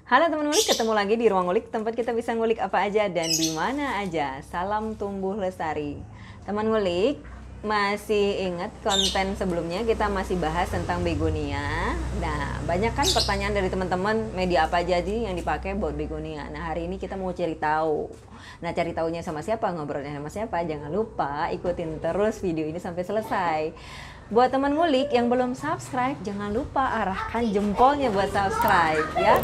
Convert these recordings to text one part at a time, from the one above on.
Halo teman ngulik, ketemu lagi di Ruang Ngulik, tempat kita bisa ngulik apa aja dan di mana aja. Salam tumbuh lestari. Teman ngulik, masih ingat konten sebelumnya kita masih bahas tentang begonia. Nah, banyak kan pertanyaan dari teman-teman, media apa aja yang dipakai buat begonia. Nah, hari ini kita mau cari tahu. Nah, cari tahunya sama siapa, ngobrolnya sama siapa, jangan lupa ikutin terus video ini sampai selesai. Buat teman ngulik yang belum subscribe, jangan lupa arahkan jempolnya buat subscribe ya.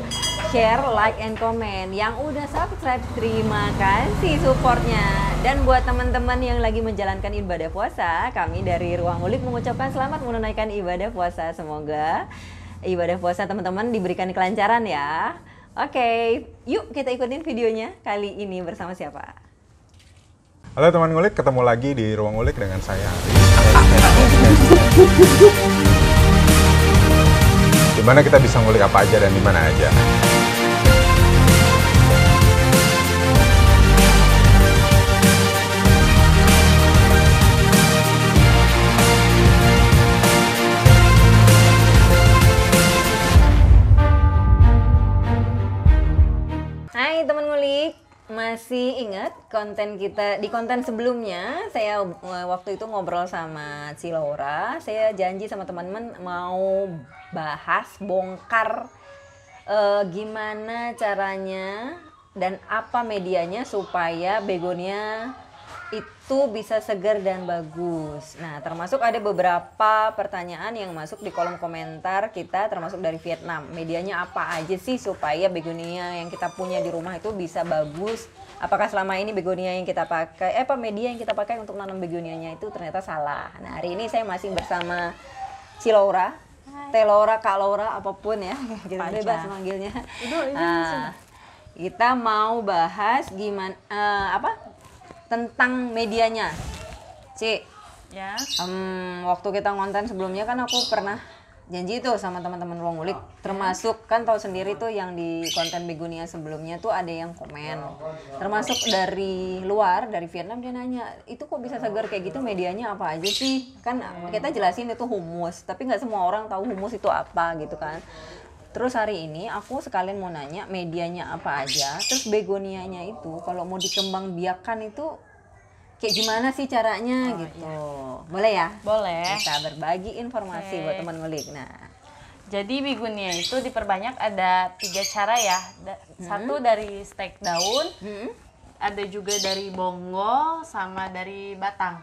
Share, like, and comment. Yang udah subscribe, terima kasih supportnya. Dan buat teman-teman yang lagi menjalankan ibadah puasa, kami dari Ruang Ngulik mengucapkan selamat menunaikan ibadah puasa. Semoga ibadah puasa teman-teman diberikan kelancaran ya. Oke, yuk kita ikutin videonya. Kali ini bersama siapa? Halo teman ngulik, ketemu lagi di Ruang Ngulik dengan saya. Dimana kita bisa ngulik apa aja dan dimana aja. Hai teman ngulik, masih ingat konten kita di konten sebelumnya saya waktu itu ngobrol sama si Laura. Saya janji sama teman-teman mau bahas bongkar gimana caranya dan apa medianya supaya begonia itu bisa segar dan bagus. Nah, termasuk ada beberapa pertanyaan yang masuk di kolom komentar kita, termasuk dari Vietnam. Medianya apa aja sih supaya begonia yang kita punya di rumah itu bisa bagus? Apakah selama ini begonia yang kita pakai, media yang kita pakai untuk nanam begonianya itu ternyata salah. Nah, hari ini saya masih bersama si Laura, Teh Laura, Kak Laura, apapun ya, kita bebas manggilnya. Kita mau bahas gimana, tentang medianya, Ci. Ya. Waktu kita ngonten sebelumnya kan aku pernah janji tuh sama teman-teman Ruang Ngulik, termasuk kan tahu sendiri tuh yang di konten begonia sebelumnya tuh ada yang komen, termasuk dari luar, dari Vietnam, dia nanya, itu kok bisa segar kayak gitu, medianya apa aja sih? Kan kita jelasin itu humus, tapi nggak semua orang tahu humus itu apa gitu kan. Terus hari ini aku sekalian mau nanya medianya apa aja, terus begonianya itu kalau mau dikembangbiakan itu kayak gimana sih caranya gitu. Iya. Boleh ya? Boleh. Kita berbagi informasi buat teman ngulik. Nah, jadi begonia itu diperbanyak ada 3 cara ya. Satu dari stek daun, ada juga dari bonggol, sama dari batang.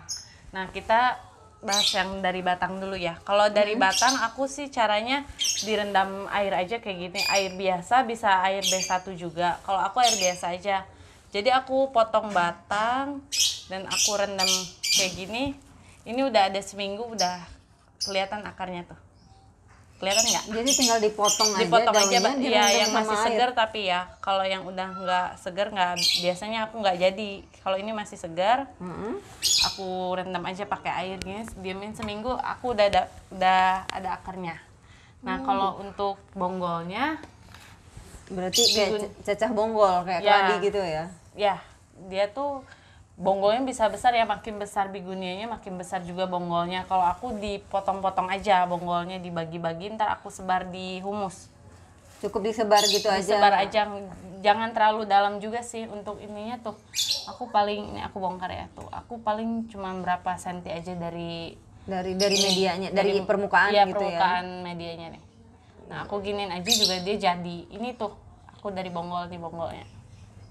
Nah, kita bahas yang dari batang dulu ya. Kalau dari batang aku sih caranya direndam air aja kayak gini. Air biasa, bisa air B1 juga. Kalau aku air biasa aja. Jadi aku potong batang dan aku rendam kayak gini. Ini udah ada seminggu, udah kelihatan akarnya tuh. Kelihatan nggak? jadi tinggal dipotong Aja, daunnya, ya yang masih sama segar. air. Tapi ya kalau yang udah nggak segar, nggak, biasanya aku nggak jadi. Kalau ini masih segar, aku rendam aja pakai airnya, diamin seminggu, aku udah ada akarnya. Nah, kalau untuk bonggolnya, Berarti kayak cacah bonggol, kayak keladi gitu ya? ya dia tuh bonggolnya bisa besar ya, makin besar begonianya makin besar juga bonggolnya. Kalau aku dipotong-potong aja bonggolnya, dibagi-bagi, ntar aku sebar di humus. Cukup disebar gitu aja? Disebar aja, jangan terlalu dalam juga sih untuk ininya tuh. Aku paling, ini aku bongkar ya tuh, aku paling cuma berapa senti aja dari medianya, dari permukaan ya, gitu permukaan ya? medianya nih. Nah, aku giniin aja juga dia jadi. Ini tuh, aku dari bonggol nih bonggolnya.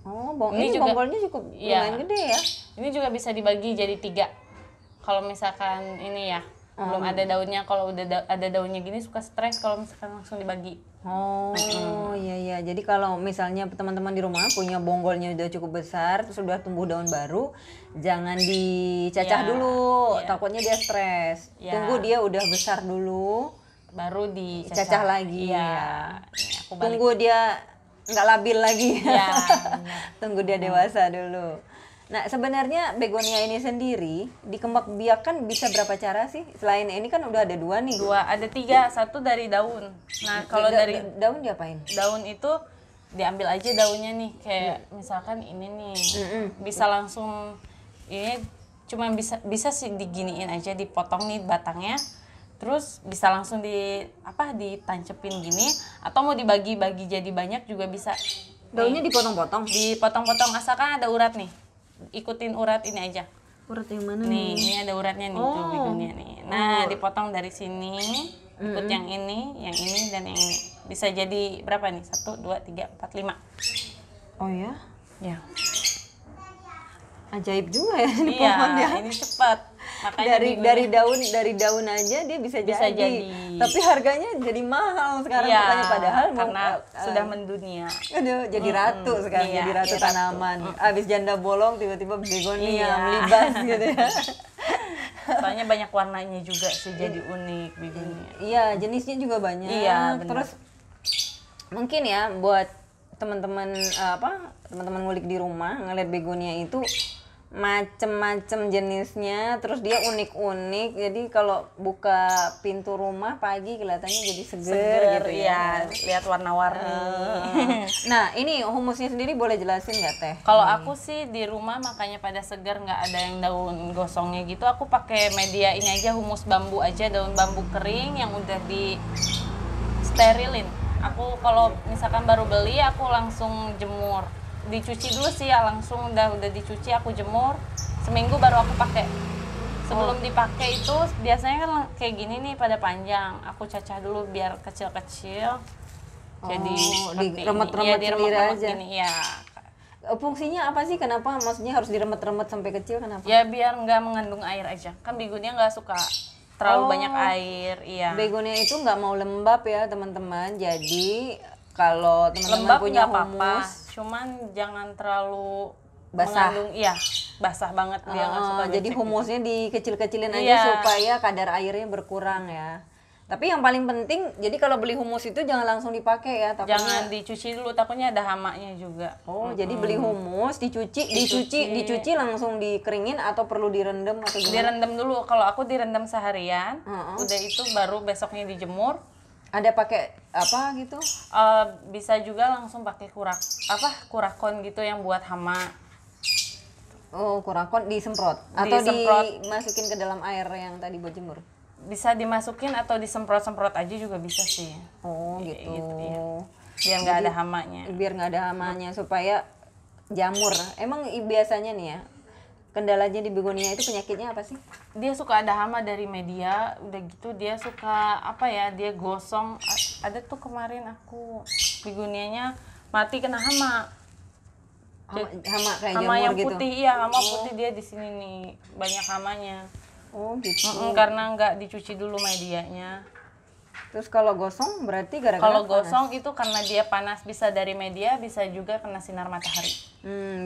Oh, ini juga, bonggolnya cukup lumayan gede ya? Ini juga bisa dibagi jadi 3. Kalau misalkan ini ya, belum ada daunnya. Kalau udah ada daunnya gini suka stres kalau misalkan langsung dibagi. Oh, iya. Jadi kalau misalnya teman-teman di rumah punya bonggolnya udah cukup besar, terus udah tumbuh daun baru, jangan dicacah dulu, takutnya dia stres. Tunggu dia udah besar dulu, baru dicacah lagi. Ya. Tunggu dia nggak labil lagi. Ya, tunggu dia dewasa dulu. Nah, sebenarnya begonia ini sendiri dikembangbiakan bisa berapa cara sih? Selain ini kan udah ada 2 nih. 2, ada 3, 1 dari daun. Nah, kalau dari daun diapain? Daun itu diambil aja daunnya nih, kayak misalkan ini nih, bisa langsung ini, cuma bisa sih diginiin aja, dipotong nih batangnya. Terus bisa langsung ditancepin gini, atau mau dibagi-bagi jadi banyak juga bisa. Daunnya dipotong-potong. Dipotong-potong asalkan ada urat nih. Ikutin urat ini aja. Urat yang mana Nih, nih? ini ada uratnya nih, tuh begonia nih. Nah, dipotong dari sini, ikut yang ini, dan yang ini. Bisa jadi berapa nih? 1, 2, 3, 4, 5. Oh ya? Ya. Ajaib juga ya ini Iya, pohon ya. ini cepat. Makanya Dari daun aja dia bisa Bisa jadi. jadi. Tapi harganya jadi mahal sekarang Iya, makanya padahal karena sudah mendunia. aduh, jadi ratu sekarang, Iya, jadi ratu iya, tanaman. Abis janda bolong tiba-tiba begonia, Iya. melibas gitu ya. Soalnya banyak warnanya juga sih, jadi unik begonia. Iya, jenisnya juga banyak. Iya, benar. Terus mungkin ya buat teman-teman teman-teman ngulik di rumah ngeliat begonia itu macem-macem jenisnya, terus dia unik-unik. Jadi kalau buka pintu rumah pagi kelihatannya jadi seger gitu ya. Lihat warna-warni. Nah, ini humusnya sendiri boleh jelasin nggak Teh? Kalau aku sih di rumah makanya pada segar, nggak ada yang daun gosongnya gitu. Aku pakai media ini aja, humus bambu aja, daun bambu kering yang udah di sterilin. Aku kalau misalkan baru beli, aku langsung jemur. Dicuci dulu sih ya, langsung udah dicuci, aku jemur. Seminggu baru aku pakai. Sebelum dipakai itu biasanya kan kayak gini nih pada panjang. Aku cacah dulu biar kecil-kecil. Jadi diremet-remet sendiri aja. gini ya. Fungsinya apa sih? Kenapa maksudnya harus diremet-remet sampai kecil? Kenapa? Ya biar nggak mengandung air aja. Kan begonia nggak suka terlalu banyak air. Iya. Begonia itu nggak mau lembab ya teman-teman. Jadi kalau teman-teman Lembab punya nggak apa-apa, humus, cuman jangan terlalu basah. mengandung, iya basah banget dia nggak suka Jadi becek humusnya dikecil-kecilin aja Iya. supaya kadar airnya berkurang ya. Tapi yang paling penting, jadi kalau beli humus itu jangan langsung dipakai ya, gitu. takutnya. Jangan dicuci dulu, takutnya ada hamanya juga. Oh, jadi beli humus, dicuci langsung dikeringin atau perlu direndam atau gimana? Direndam dulu. Kalau aku direndam seharian, udah itu baru besoknya dijemur. Ada pakai apa gitu? Bisa juga langsung pakai kurakon gitu yang buat hama. Oh, kurakon disemprot atau dimasukin ke dalam air yang tadi buat jemur? Bisa dimasukin atau disemprot-semprot aja juga bisa sih. Oh, gitu. Iya. Biar nggak ada hamanya. Biar nggak ada hamanya supaya jamur. Emang biasanya nih ya, kendalanya di begonia itu penyakitnya apa sih? Dia suka ada hama dari media, udah gitu dia suka dia gosong. Ada tuh kemarin aku begonianya mati kena hama. Hama kayak Hama jamur yang gitu. putih, iya hama putih, dia di sini nih banyak hamanya. Oh, gitu. Karena nggak dicuci dulu medianya. Terus kalau gosong berarti gara-gara Kalau panas? gosong itu karena dia panas, bisa dari media, bisa juga kena sinar matahari.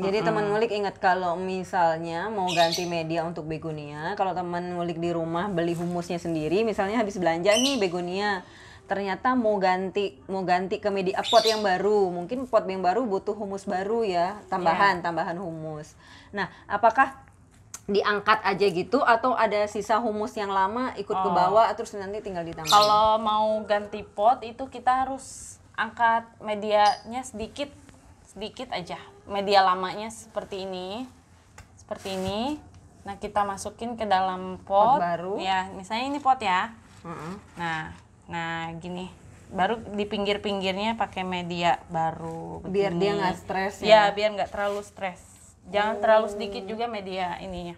Jadi teman ngulik ingat kalau misalnya mau ganti media untuk begonia, kalau teman ngulik di rumah beli humusnya sendiri, misalnya habis belanja nih begonia, ternyata mau ganti ke media pot yang baru, mungkin pot yang baru butuh humus baru ya, tambahan humus. Nah, apakah diangkat aja gitu atau ada sisa humus yang lama ikut ke bawah terus nanti tinggal ditambahin? Kalau mau ganti pot itu kita harus angkat medianya sedikit aja. Media lamanya seperti ini. Nah, kita masukin ke dalam pot baru. Ya, misalnya ini pot ya. Nah gini. Baru di pinggir-pinggirnya pakai media baru. Biar dia nggak stres ya? Ya, biar nggak terlalu stres. Jangan terlalu sedikit juga media ininya.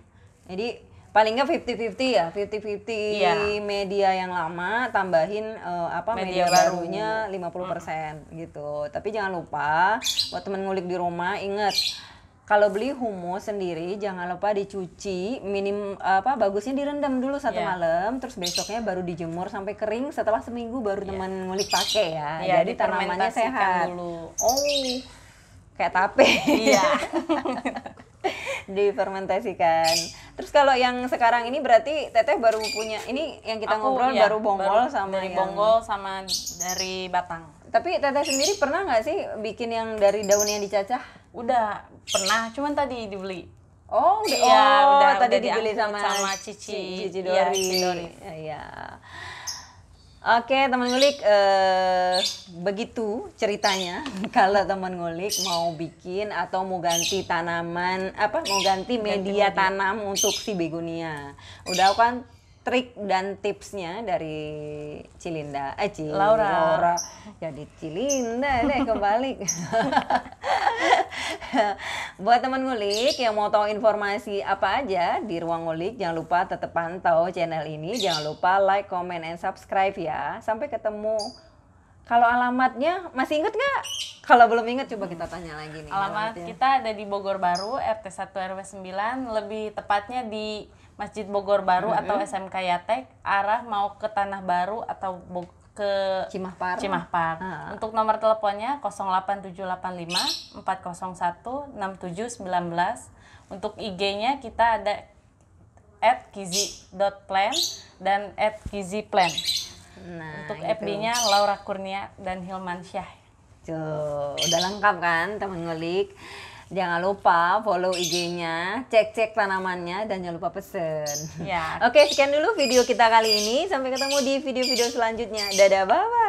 Jadi paling nggak 50-50 ya, 50-50 Iya. media yang lama tambahin media Media baru. barunya 50% gitu. Tapi jangan lupa buat temen ngulik di rumah inget kalau beli humus sendiri jangan lupa dicuci bagusnya direndam dulu satu Iya. malam, terus besoknya baru dijemur sampai kering, setelah seminggu baru teman ngulik pakai ya. Iya, Jadi tanamannya difermentasikan sehat. dulu. Oh, kayak tape. Iya. Difermentasikan. Terus kalau yang sekarang ini berarti Teteh baru punya, ini yang kita Aku, ngobrol iya, baru bonggol sama dari yang bonggol sama dari batang. Tapi Teteh sendiri pernah nggak sih bikin yang dari daun yang dicacah? Udah pernah, cuman tadi dibeli. Oh, Iya, udah tadi dibeli diangkut sama Cici. Cici Iya, Dori. Cici Dori. Iya. Oke, teman ngulik, begitu ceritanya. Kalau teman ngulik mau bikin atau mau ganti tanaman, mau ganti media tanam untuk si begonia. Udah kan trik dan tipsnya dari Cilinda, Laura. Jadi Cilinda deh kebalik. Buat teman ngulik yang mau tahu informasi apa aja di Ruang Ngulik, jangan lupa tetap pantau channel ini. Jangan lupa like, comment, and subscribe ya. Sampai ketemu. Kalau alamatnya masih inget nggak? Kalau belum inget coba kita tanya lagi nih. Alamat alamatnya. kita ada di Bogor Baru, RT 1 RW 9, lebih tepatnya di Masjid Bogor Baru atau SMK Yatek, arah mau ke Tanah Baru atau ke Cimahpar. Untuk nomor teleponnya 08785 401 6719. Untuk IG-nya kita ada @kizi.plan dan @kiziplan. Nah, Untuk itu. FB-nya Laura Kurnia dan Hilman Syah. Tuh, udah lengkap kan teman ngulik. Jangan lupa follow IG-nya, cek-cek tanamannya, dan jangan lupa pesen. Ya. Oke, sekian dulu video kita kali ini. Sampai ketemu di video-video selanjutnya. Dadah, bye-bye.